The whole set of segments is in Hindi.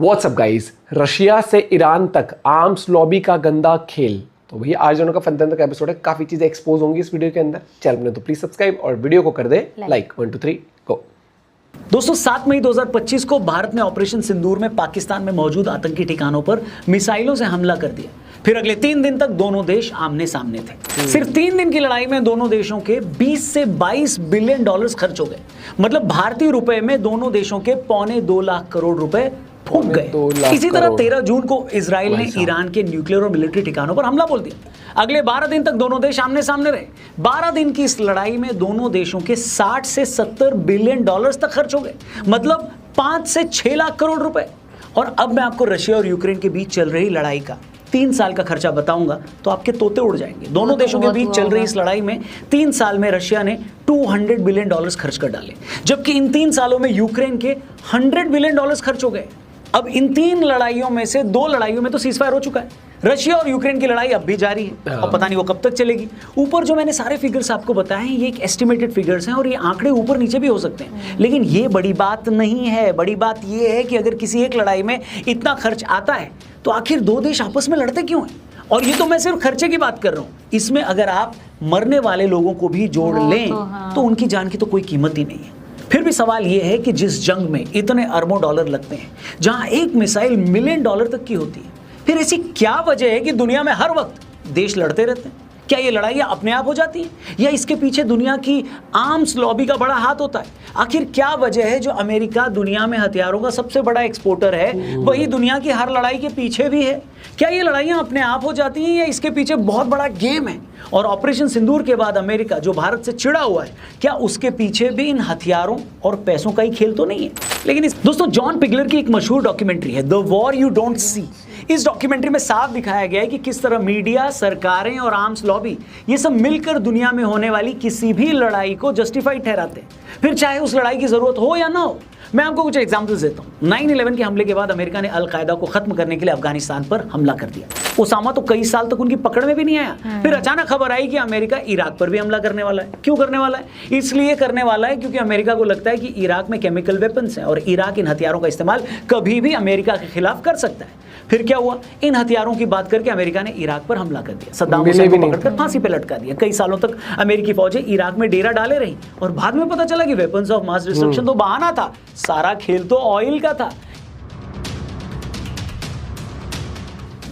व्हाट्सअप गाइस, रशिया से ईरान तक आर्म्स लॉबी का गंदा खेल। तो भैया आज दोनों का फंतन का एपिसोड है, काफी चीजें एक्सपोज होंगी इस वीडियो के अंदर। चैनल में तो प्लीज सब्सक्राइब और वीडियो को कर दे लाइक। 1 2 3 गो। दोस्तों 7 मई 2025 को भारत ने ऑपरेशन सिंदूर में पाकिस्तान में मौजूद आतंकी ठिकानों पर मिसाइलों से हमला कर दिया। फिर अगले 3 दिन तक दोनों देश आमने सामने थे। सिर्फ 3 दिन की लड़ाई में दोनों देशों के 20 से 22 बिलियन डॉलर्स खर्च हो गए। मतलब भारतीय रुपए में दोनों देशों के 2.25 लाख करोड़ रुपए फूंक गए। इसी तरह 13 जून को इजराइल ने ईरान के न्यूक्लियर और मिलिट्री ठिकानों पर हमला बोल दिया। अगले 12 दिन तक दोनों देश आमने सामने रहे। 12 दिन की इस लड़ाई में दोनों देशों के 60 से 70 बिलियन डॉलर्स तक खर्च हो गए। मतलब 5 से 6 लाख करोड़ रुपए। और अब मैं आपको रशिया और यूक्रेन के बीच चल रही लड़ाई का 3 साल का खर्चा बताऊंगा तो आपके तोते उड़ जाएंगे। दोनों देशों के बीच चल रही इस लड़ाई में 3 साल में रशिया ने 200 बिलियन डॉलर्स खर्च कर डाले, जबकि इन 3 सालों में यूक्रेन के 100 बिलियन डॉलर्स खर्च हो गए। अब इन 3 लड़ाइयों में से 2 लड़ाइयों में तो सीजफायर हो चुका है। रशिया और यूक्रेन की लड़ाई अब भी जारी है और पता नहीं वो कब तक चलेगी। ऊपर जो मैंने सारे फिगर्स आपको बताए हैं ये एक एस्टिमेटेड फिगर्स हैं और ये आंकड़े ऊपर नीचे भी हो सकते हैं, लेकिन ये बड़ी बात नहीं है। बड़ी बात ये है कि अगर किसी एक लड़ाई में इतना खर्च आता है तो आखिर 2 देश आपस में लड़ते क्यों हैं? और ये तो मैं सिर्फ खर्चे की बात कर रहा हूँ, इसमें अगर आप मरने वाले लोगों को भी जोड़ लें तो उनकी जान की तो कोई कीमत ही नहीं है। फिर भी सवाल यह है कि जिस जंग में इतने अरबों डॉलर लगते हैं, जहां एक मिसाइल मिलियन डॉलर तक की होती है, फिर ऐसी क्या वजह है कि दुनिया में हर वक्त देश लड़ते रहते हैं? क्या ये लड़ाइयाँ अपने आप हो जाती हैं या इसके पीछे दुनिया की आर्म्स लॉबी का बड़ा हाथ होता है? आखिर क्या वजह है जो अमेरिका दुनिया में हथियारों का सबसे बड़ा एक्सपोर्टर है, वही दुनिया की हर लड़ाई के पीछे भी है? क्या ये लड़ाइयाँ अपने आप हो जाती हैं या इसके पीछे बहुत बड़ा गेम है? और ऑपरेशन सिंदूर के बाद अमेरिका जो भारत से चिढ़ा हुआ है, क्या उसके पीछे भी इन हथियारों और पैसों का ही खेल तो नहीं है? लेकिन दोस्तों जॉन पिगलर की एक मशहूर डॉक्यूमेंट्री है the war you don't see. इस डॉक्यूमेंट्री में साफ दिखाया गया है कि किस तरह मीडिया, सरकारें और आर्म्स लॉबी ये सब मिलकर दुनिया में होने वाली किसी भी लड़ाई को जस्टिफाइड ठहराते हैं, फिर चाहे उस लड़ाई की जरूरत हो या ना हो। मैं आपको कुछ एग्जांपल्स देता हूँ। 9/11 के हमले के बाद अमेरिका ने अल कायदा को खत्म करने के लिए अफगानिस्तान पर हमला कर दिया। ओसामा तो कई साल तक उनकी पकड़ में भी नहीं आया। फिर अचानक खबर आई कि अमेरिका इराक पर भी हमला करने वाला है। क्यों करने वाला है? इसलिए करने वाला है क्योंकि अमेरिका को लगता है कि इराक में केमिकल वेपन्स हैं और इराक इन हथियारों का इस्तेमाल कभी भी अमेरिका के खिलाफ कर सकता है। फिर क्या हुआ? इन हथियारों की बात करके अमेरिका ने इराक पर हमला कर दिया। सद्दाम हुसैन को पकड़कर फांसी पे लटका दिया। कई सालों तक अमेरिकी फौजें इराक में डेरा डाले रही और बाद में पता चला कि वेपन्स ऑफ मास डिस्ट्रक्शन तो बहाना था, सारा खेल तो ऑयल का था।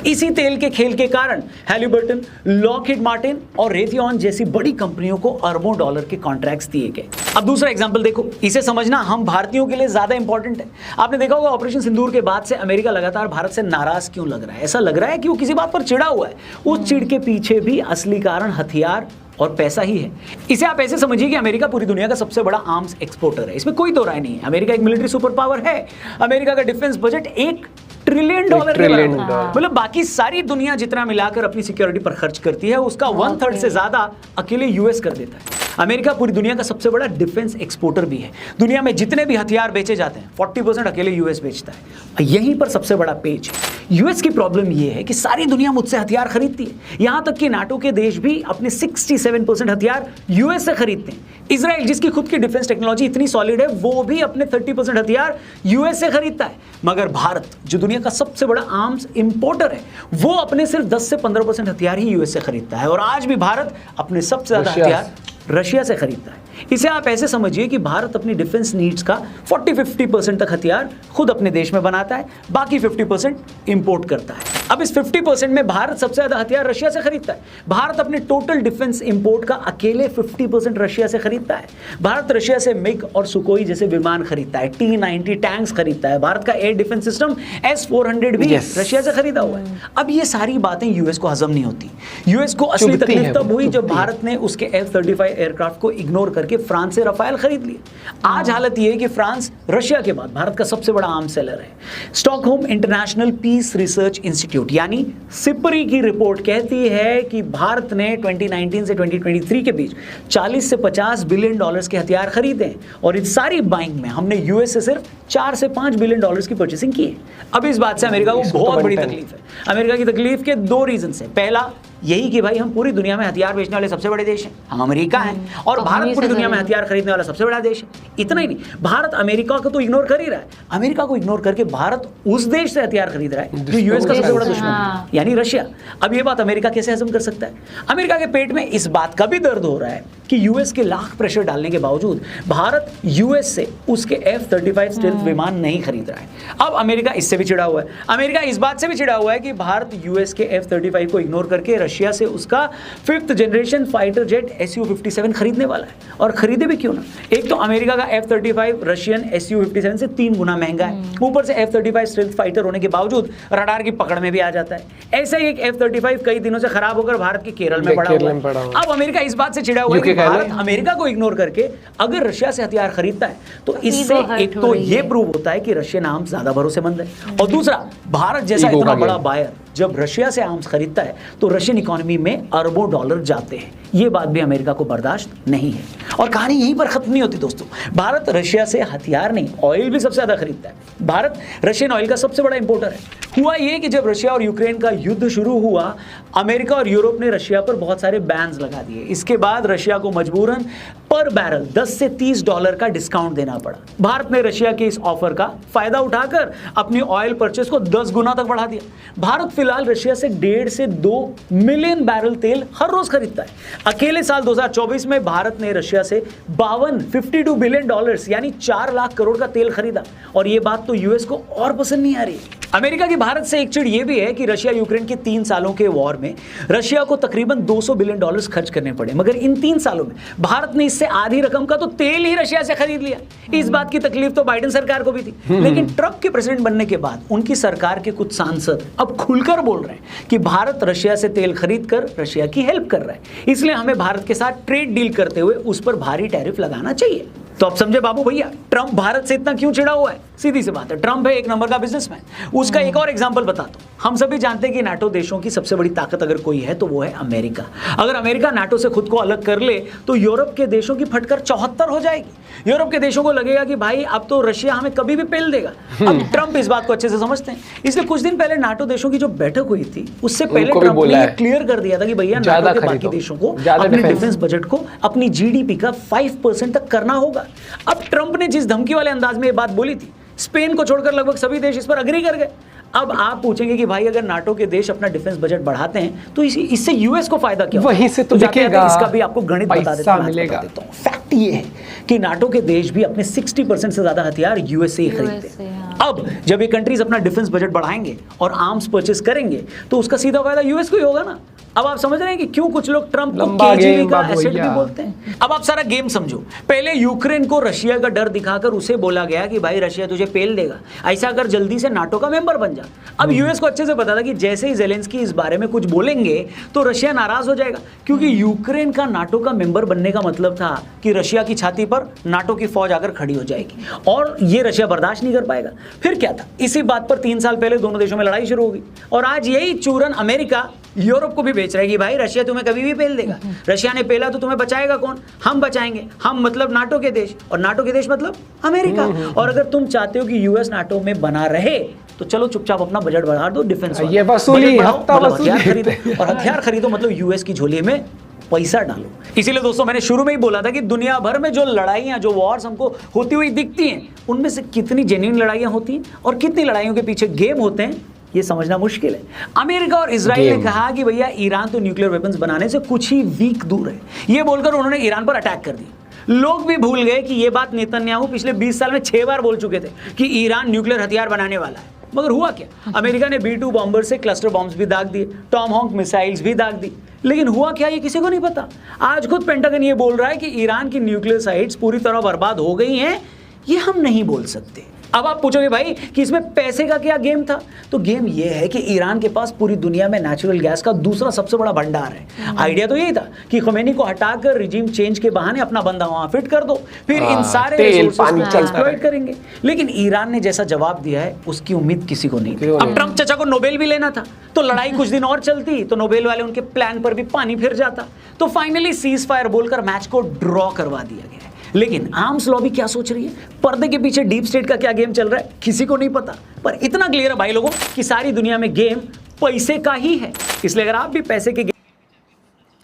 इसी तेल के खेल के कारण हैलिबर्टन, लॉकहीड मार्टिन और रेथियॉन जैसी बड़ी कंपनियों को अरबों डॉलर के कॉन्ट्रैक्ट्स दिए गए। अब दूसरा एग्जांपल देखो, इसे समझना हम भारतीयों के लिए ज्यादा इंपॉर्टेंट है। आपने देखा होगा ऑपरेशन सिंदूर के बाद से अमेरिका लगातार भारत से नाराज क्यों लग रहा है? ऐसा लग रहा है कि वो किसी बात पर चिढ़ा हुआ है। उस चिढ़ के पीछे भी असली कारण हथियार और पैसा ही है। इसे आप ऐसे समझिए कि अमेरिका पूरी दुनिया का सबसे बड़ा आर्म्स एक्सपोर्टर है, इसमें कोई दो राय नहीं है। अमेरिका एक मिलिट्री सुपर पावर है। अमेरिका का डिफेंस बजट $1 ट्रिलियन मतलब बाकी सारी दुनिया जितना मिलाकर अपनी सिक्योरिटी पर खर्च करती है उसका 1/3 से ज्यादा अकेले यूएस कर देता है। अमेरिका पूरी दुनिया का सबसे बड़ा डिफेंस एक्सपोर्टर भी है। दुनिया में जितने भी हथियार बेचे जाते हैं 40% अकेले यूएस बेचता है। यहीं पर सबसे बड़ा पेच है। यूएस की प्रॉब्लम यह है कि सारी दुनिया मुझसे हथियार खरीदती है, यहां तक कि नाटो के देश भी अपने 67% हथियार यूएस से खरीदते हैं। इजराइल जिसकी खुद की डिफेंस टेक्नोलॉजी इतनी सॉलिड है वो भी अपने 30% हथियार यूएस से खरीदता है। मगर भारत जो दुनिया का सबसे बड़ा आर्म्स इंपोर्टर है वो अपने सिर्फ 10 से 15% हथियार ही यूएस से खरीदता है। और आज भी भारत अपने सबसे ज्यादा हथियार रशिया से खरीदता है। इसे आप ऐसे समझिए कि भारत अपनी डिफेंस नीड्स का 40-50% तक हथियार खुद अपने देश में बनाता है, बाकी 50% इंपोर्ट करता है। अब इस 50% में भारत सबसे ज्यादा हथियार रशिया से खरीदता है। भारत अपने टोटल डिफेंस इंपोर्ट का अकेले 50% रशिया से खरीदता है। भारत रशिया से मिग और सुकोई जैसे विमान खरीदता है, T-90 टैंक्स खरीदता है। भारत का एयर डिफेंस सिस्टम S-400 भी रशिया से खरीदा हुआ है। अब ये सारी बातें यूएस को हजम नहीं होती। यूएस को असली तकलीफ तब हुई जब भारत ने उसके F-35 एयरक्राफ्ट को इग्नोर करके फ्रांस से रफाल खरीद लिए। आज हालत यह है कि फ्रांस रशिया के बाद भारत का सबसे बड़ा आर्म्स सेलर है। Stockholm International Peace Research Institute यानी सिपरी की रिपोर्ट कहती है कि भारत ने 2019 से 2023 के बीच 40 से 50 बिलियन डॉलर्स के हथियार खरीदे हैं और इस सारी बाइंग में हमने यूएस से सिर्फ 4 से 5 बिलियन डॉलर्स की परचेसिंग की है। अब इस बात से अमेरिका को बहुत बड़ी तकलीफ है। अमेरिका की तकलीफ के 2 रीजन है। पहला, यही कि भाई हम पूरी दुनिया में हथियार बेचने वाले सबसे बड़े देश हैं, हम अमेरिका हैं, और तो भारत हम पूरी इसे दुनिया में करें। हथियार खरीदने वाला सबसे बड़ा देश है। इतना ही नहीं, भारत अमेरिका को तो इग्नोर कर ही रहा है, अमेरिका को इग्नोर करके भारत उस देश से हथियार खरीद रहा है जो यूएस का सबसे बड़ा दुश्मन हाँ। है, यानी रशिया। अब ये बात अमेरिका कैसे हजम कर सकता है? अमेरिका के पेट में इस बात का भी दर्द हो रहा है कि यूएस के लाख प्रेशर डालने के बावजूद भारत यूएस से उसके F-35 स्टेल्थ विमान नहीं खरीद रहा है। अब अमेरिका इससे भी चिढ़ा हुआ है, अमेरिका इस बात से भी चिढ़ा हुआ है कि भारत यूएस के F-35 को इग्नोर करके रशिया से उसका 5th generation fighter jet Su-57 खरीदने वाला है। और खरीदे भी क्यों ना, एक तो अमेरिका का F-35 रशियन Su-57 से 3 गुना महंगा है, ऊपर से F-35 स्टेल्थ फाइटर होने के बावजूद रडार की पकड़ में भी आ जाता है। ऐसे ही एक F-35 कई दिनों से खराब होकर भारत के केरल में पड़ा केरल में हुआ पड़ा है। हुआ है। अब अमेरिका इस बात से चिढ़ा हुआ है कि UK कह ले। भारत अमेरिका को इग्नोर करके अगर रशिया से हथियार खरीदता है तो इससे ईगो हर्ट एक हो तो रही ये है। प्रूव होता है कि रशियन आर्म्स ज्यादा भरोसेमंद है, और दूसरा भारत जैसा ईगो इतना का बड़ा गेम। बायर जब रशिया से आर्म्स खरीदता है तो रशियन इकोनॉमी में अरबों डॉलर जाते हैं। ये बात भी अमेरिका को बर्दाश्त नहीं है। और कहानी यहीं पर खत्म नहीं होती दोस्तों, भारत रशिया से हथियार नहीं ऑयल भी सबसे ज्यादा खरीदता है। भारत रशियन ऑयल का सबसे बड़ा इंपोर्टर है। हुआ ये कि जब रशिया और यूक्रेन का युद्ध शुरू हुआ, अमेरिका और यूरोप ने रशिया पर बहुत सारे बैन्स लगा दिए। इसके बाद रशिया को मजबूरन पर बैरल 10 से 30 डॉलर का डिस्काउंट देना पड़ा। भारत ने रशिया के इस ऑफर का फायदा उठाकर अपनी ऑयल परचेस को 10 गुना तक बढ़ा दिया। भारत फिलहाल रशिया से 1.5 से 2 मिलियन बैरल तेल हर रोज खरीदता है। अकेले साल 2024 में भारत ने रशिया से 52 बिलियन डॉलर्स यानी 4 लाख करोड़ का तेल खरीदा। और ये बात तो यूएस को और पसंद नहीं आ रही। अमेरिका की भारत से एक चिड़ ये भी है कि रशिया यूक्रेन के 3 सालों के वॉर में रशिया को तकरीबन 200 बिलियन डॉलर्स खर्च करने पड़े, मगर इन 3 सालों में भारत ने इससे आधी रकम का तो तेल ही रशिया से खरीद लिया। इस बात की तकलीफ तो बाइडेन सरकार को भी थी, लेकिन ट्रंप के प्रेसिडेंट बनने के बाद उनकी सरकार के कुछ सांसद अब खुलकर बोल रहे हैं कि भारत रशिया से तेल खरीद कर रशिया की हेल्प कर रहा है, इसलिए हमें भारत के साथ ट्रेड डील करते हुए उस पर भारी टैरिफ लगाना चाहिए। तो अब समझे बाबू भैया ट्रंप भारत से इतना क्यों चिढ़ा हुआ है? सीधी सी बात है, ट्रंप है एक नंबर का बिजनेसमैन। उसका एक और एग्जांपल बताता हूं। हम सभी जानते हैं कि नाटो देशों की सबसे बड़ी ताकत अगर कोई है तो वो है अमेरिका। अगर अमेरिका नाटो से खुद को अलग कर ले तो यूरोप के देशों की फटकर 74 हो जाएगी। यूरोप के देशों को लगेगा कि भाई अब तो रशिया हमें कभी भी पेल देगा। अब ट्रंप इस बात को अच्छे से समझते हैं, इसलिए कुछ दिन पहले नाटो देशों की जो बैठक हुई थी उससे पहले उनको भी ट्रंप बोला ने है। क्लियर कर दिया था कि भैया ज्यादा नाटो के बाकी खरीदो, देशों को ज्यादा अपने डिफेंस। डिफेंस बजट को अपनी जीडीपी का 5% तक करना होगा। अब ट्रंप ने जिस धमकी वाले अंदाज में ये बात बोली थी, स्पेन को छोड़कर लगभग सभी देश इस पर अग्री कर गए। अब आप पूछेंगे कि भाई अगर नाटो के देश अपना डिफेंस बजट बढ़ाते हैं तो इससे यूएस को फायदा क्या होगा? वहीं से तो जाते दिखेगा, इसका भी आपको गणित बता देता हूं, मिलेगा। फैक्ट ये है कि नाटो के देश भी अपने 60% से ज्यादा हथियार यूएस से ही खरीदते से, हैं। हाँ। अब जब ये कंट्रीज अपना डिफेंस बजट बढ़ाएंगे और आर्म्स परचेस करेंगे तो उसका सीधा फायदा यूएस को ही होगा ना। अब आप समझ रहे हैं कि क्यों कुछ लोग ट्रंप को लंबा केजीबी गेम का बाबू एसेट भी भैया। बोलते हैं। अब आप सारा गेम समझो, पहले यूक्रेन को रशिया का डर दिखाकर उसे बोला गया कि भाई रशिया तुझे पेल देगा, ऐसा कर जल्दी से नाटो का मेंबर बन जा। अब यूएस को अच्छे से पता था कि जैसे ही ज़ेलेंस्की इस बारे में कुछ बोलेंगे तो रशिया नाराज हो जाएगा, क्योंकि यूक्रेन का नाटो का मेंबर बनने का मतलब था कि रशिया की छाती पर नाटो की फौज आकर खड़ी हो जाएगी, और ये रशिया बर्दाश्त नहीं कर पाएगा। फिर क्या था, इसी बात पर 3 साल पहले दोनों देशों में लड़ाई शुरू होगी, और आज यही चूरन अमेरिका यूरोप को भी बेच रहा है कि भाई रशिया तुम्हें कभी भी पेल देगा, रशिया ने पेला तो तुम्हें बचाएगा कौन? हम बचाएंगे। हम मतलब नाटो के देश, और नाटो के देश मतलब अमेरिका। और अगर तुम चाहते हो कि यूएस नाटो में बना रहे तो चलो चुपचाप अपना बजट बढ़ा दो डिफेंस वाला। ये वसूली, बजट बढ़ाओ, हफ्ता मतलब वसूली। हथियार खरीदो, और हथियार खरीदो मतलब यूएस की झोली में पैसा डालो। इसीलिए दोस्तों मैंने शुरू में ही बोला था कि दुनिया भर में जो लड़ाइयां, जो वॉर्स हमको होती हुई दिखती हैं, उनमें से कितनी जेन्युइन लड़ाइयां होती हैं और कितनी लड़ाइयों के पीछे गेम होते हैं, ये समझना मुश्किल है। अमेरिका और इजराइल ने कहा कि भैया ईरान तो न्यूक्लियर वेपन्स बनाने से कुछ ही वीक दूर है, ये बोलकर उन्होंने ईरान पर अटैक कर दिया। लोग भी भूल गए कि ये बात नेतन्याहू पिछले 20 साल में 6 बार बोल चुके थे कि ईरान न्यूक्लियर हथियार बनाने वाला है। मगर हुआ क्या, अमेरिका ने B-2 बॉम्बर से क्लस्टर बॉम्ब्स भी दाग दिए, टॉमहॉक मिसाइल्स भी दाग दी, लेकिन हुआ क्या ये किसी को नहीं पता। आज खुद पेंटागन ये बोल रहा है कि ईरान की न्यूक्लियर साइट्स पूरी तरह बर्बाद हो गई हैं, ये हम नहीं बोल सकते। अब आप पूछोगे भाई कि इसमें पैसे का क्या गेम था, तो गेम ये है कि ईरान के पास पूरी दुनिया में नेचुरल गैस का दूसरा सबसे बड़ा भंडार है। आइडिया तो यही था कि खुमैनी को हटाकर रिजीम चेंज के बहाने अपना बंदा वहां फिट कर दो, फिर इन सारे तेल, पानी रिसोर्सेज चलता एक्सप्लॉइट करेंगे। लेकिन ईरान ने जैसा जवाब दिया है उसकी उम्मीद किसी को नहीं थी। अब ट्रंप चाचा को नोबेल भी लेना था, तो लड़ाई कुछ दिन और चलती तो नोबेल वाले उनके प्लान पर भी पानी फिर जाता। तो फाइनली सीज फायर बोलकर मैच को ड्रॉ करवा दिया गया। लेकिन आर्म्स लॉबी क्या सोच रही है, पर्दे के पीछे डीप स्टेट का क्या गेम चल रहा है, किसी को नहीं पता। पर इतना क्लियर है भाई लोगों कि सारी दुनिया में गेम पैसे का ही है। इसलिए अगर आप भी पैसे के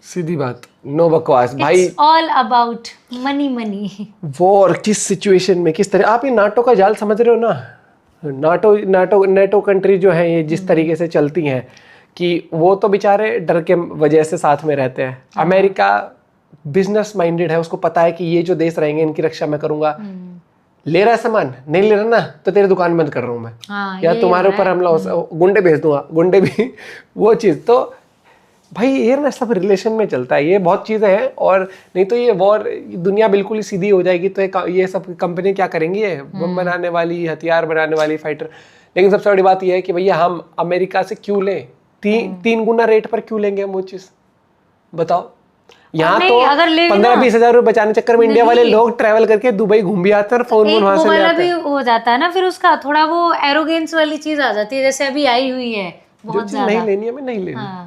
सीधी बात, नो बकवास भाई। It's all about money money. War किस सिचुएशन में किस तरह, आप ये नाटो का जाल समझ रहे हो ना, नाटो कंट्री जो है ये जिस तरीके से चलती हैं कि वो तो बेचारे डर के वजह से साथ में रहते हैं। अमेरिका बिजनेस माइंडेड है, उसको पता है कि ये जो देश रहेंगे इनकी रक्षा मैं करूंगा। ले रहा है सामान, नहीं ले रहा ना तो तेरी दुकान बंद कर रहा हूँ मैं, या तुम्हारे ऊपर हमला हो, गुंडे भेज दूंगा, गुंडे भी वो चीज़। तो भाई ये ना सब रिलेशन में चलता है, ये बहुत चीज़ें हैं। और नहीं तो ये वॉर, दुनिया बिल्कुल ही सीधी हो जाएगी। तो ये सब कंपनी क्या करेंगी, ये बम बनाने वाली, हथियार बनाने वाली, फाइटर। लेकिन सबसे बड़ी बात यह है कि भैया हम अमेरिका से क्यों लें, तीन गुना रेट पर क्यों लेंगे हम वो चीज़, बताओ। यहाँ तो 15-20 हजार रुपये बचाने चक्कर में इंडिया वाले लोग ट्रैवल करके दुबई घूम भी आते हैं और फोन वहां से ले आते भी हो जाता है ना, फिर उसका थोड़ा वो एरोगेंस वाली चीज आ जाती है, जैसे अभी आई हुई है बहुत ज्यादा। नहीं लेनी हमें, नहीं लेनी।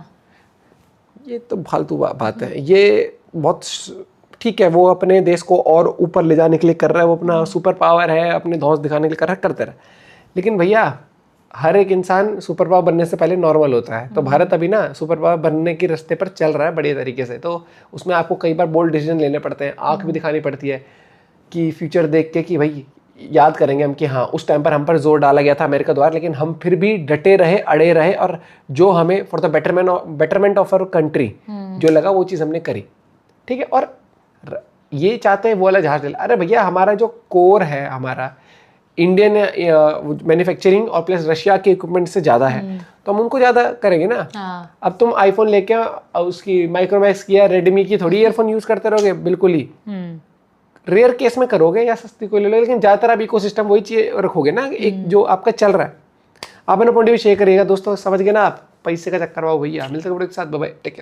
ये तो फालतू बात है। ये बहुत ठीक है, वो अपने देश को और ऊपर ले जाने के लिए कर रहा है, वो अपना सुपर पावर है, अपने धौंस दिखाने के लिए कर रहा है, करते रहे। लेकिन भैया हर एक इंसान सुपर पावर बनने से पहले नॉर्मल होता है। तो भारत अभी ना सुपर पावर बनने के रास्ते पर चल रहा है बढ़िया तरीके से। तो उसमें आपको कई बार बोल्ड डिसीजन लेने पड़ते हैं, आंख भी दिखानी पड़ती है कि फ्यूचर देख के कि भाई याद करेंगे हम कि हाँ उस टाइम पर हम पर जोर डाला गया था अमेरिका द्वारा, लेकिन हम फिर भी डटे रहे, अड़े रहे, और जो हमें for the betterment of our country जो लगा वो चीज़ हमने करी। ठीक है, और ये चाहते हैं वो वाला जहाज ले। अरे भैया हमारा जो कोर है, हमारा इंडियन मैन्युफैक्चरिंग और प्लस रशिया के इक्विपमेंट से ज़्यादा है, तो हम उनको ज़्यादा करेंगे ना। अब तुम आईफोन लेके उसकी माइक्रोमैक्स की या रेडमी की थोड़ी ईयरफोन यूज़ करते रहोगे, बिल्कुल ही रेयर केस में करोगे या सस्ती कोई ले लो, लेकिन ज़्यादातर आप इकोसिस्टम वही चीज़ रखोगे ना, एक जो आपका चल रहा है। आप अपना पॉइंट भी शेयर करिएगा दोस्तों, समझ गए ना आप, पैसे का चक्कर वाओ भैया। मिलते हैं वीडियो के साथ, बाय बाय, टेक केयर।